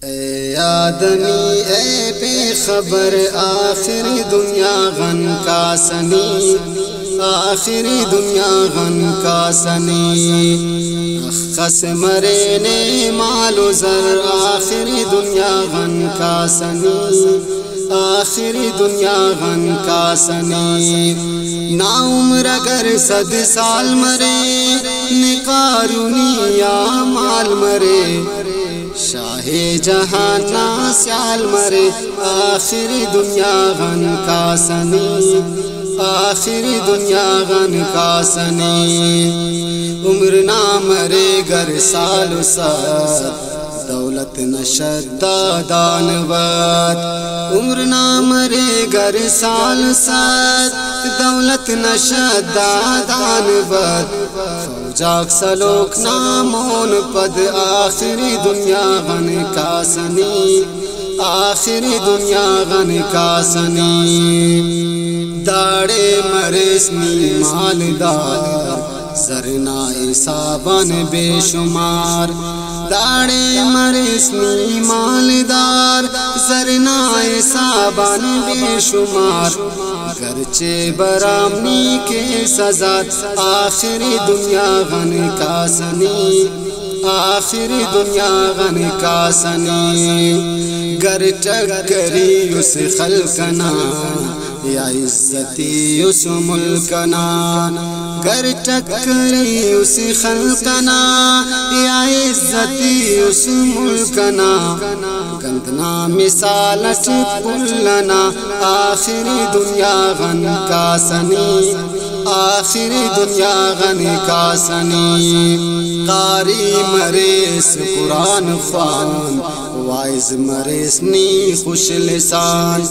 اے آدمی اے بے خبر آخری دنیا غن کا سنی، آخری دنیا غن کا سنی، خس مرے نے مال و زر آخری دنیا غن کا سنی، آخری دنیا غن کا سنی، نا عمر اگر 100 سال مرے نقارونی یا مال مرے، شاہ جہاں نا سیال مرے آخری دنیا غن کا سنی، آخری دنیا غن کا سنی، عمر نہ مرے گر سال و سال دولت نشد دانوت، عمر نہ مرے گر سال سات دولت نشد دانوت، فوجاک سلوک نامون پد آخری دنیا غن کا سنی، آخری دنیا غن کا سنی، داڑے مرسنی مالدار زرنا حساباً بے شمار، داڑے مرسنی مالدار زرنا حساباً بے شمار، گرچہ برامنی کے سزا آخری دنیا غن کا سنی، آخری دنیا غن کا سنی، گر ٹکری اس خلقنا یا عزتی اس ملکنا، گر ٹکری اس خلقنا یا عزتی اس ملکنا، گندنا مثالت پلنا آخری دنیا غن کا سنی، آخری دنیا غن کا سنی، قاری مریس قرآن خوان وائز مریسنی خوش لسان،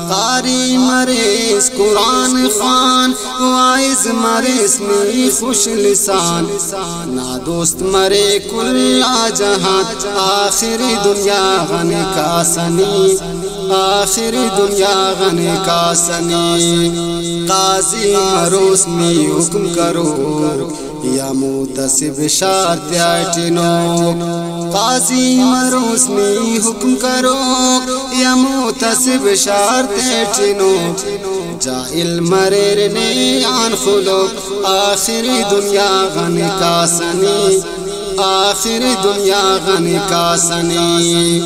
قاری مریس قرآن خوان وائز مریسنی خوش لسان، نا دوست مرے کل جہاں آخری دنیا غن کا سنی، آخری دنیا غن کا سنی، قاضی مروسنی حکم کرو یا محتسب شرط اٹنو، قاضی مروسنی حکم کرو یا محتسب شرط اٹنو، جاہل مریر نے آن خلو آخری دنیا غن کا سنی، آخری دنیا غن کا سنی،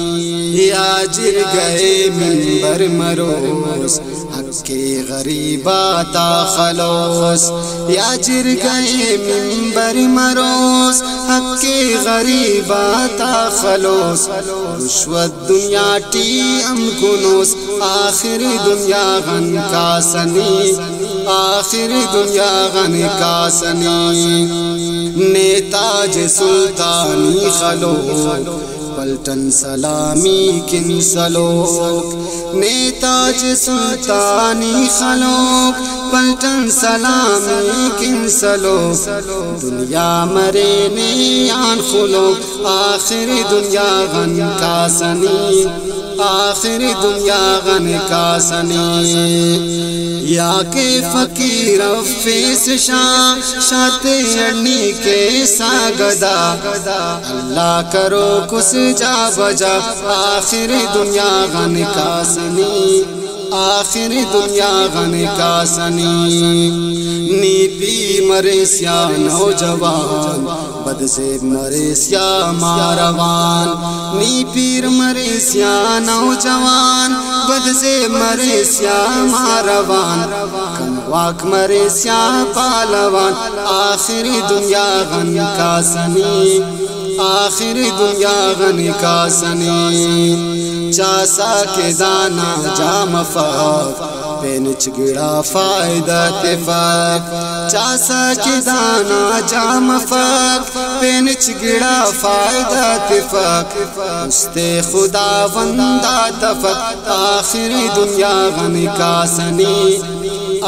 یا جر گئے منبر مروس حق کے غریباتا خلوص، یا جر گئے منبر مروس حق کے غریباتا خلوص، رشوت دنیا ٹی ام کنوس آخری دنیا غن کا سنی، آخری دنیا غن کا سنی، نیتاج سلطانی خلوق پلٹن سلامی کن سلوک، نیتاج سلطانی خلوق پلٹن سلامی کن سلوک، دنیا مرے نیان خلوق آخری دنیا غن کا سنی، آخری دنیا غن کا سنی، یا کہ فقیر افیس شاہ شاہت اڑنی کے ساگدا، اللہ کرو کس جا بجا آخری دنیا غن کا سنی، آخری دنیا غن کا سنی، نی پی مرے سیا نوجوان بد سے مرے سیا ماروان، نی پیر مرے سیا نوجوان بد سے مرے سیا ماروان، کم واک مرے سیا پالوان آخری دنیا غن کا سنی، آخری دنیا غن کا سنی، چاسا کے دانا جام فاق پینچ گڑا فائدہ اتفاق، چاسا کے دانا جام فاق پینچ گڑا فائدہ اتفاق، مستے خدا وندہ تفق آخری دنیا غن کا سنی،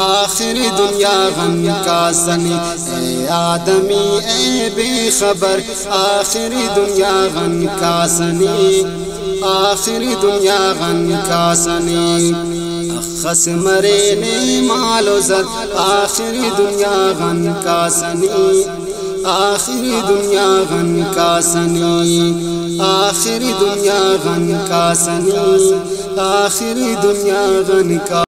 آخری دنیا غن کا سنی، اے آدمی اے بے خبر آخری دنیا غن کا سنی، آخری دنیا غن کا سنی، خس مرے نے مال و زر آخری دنیا غن کا سنی، آخری دنیا غن کا سنی، آخری دنیا غن کا سنی آخری دنیا غن کا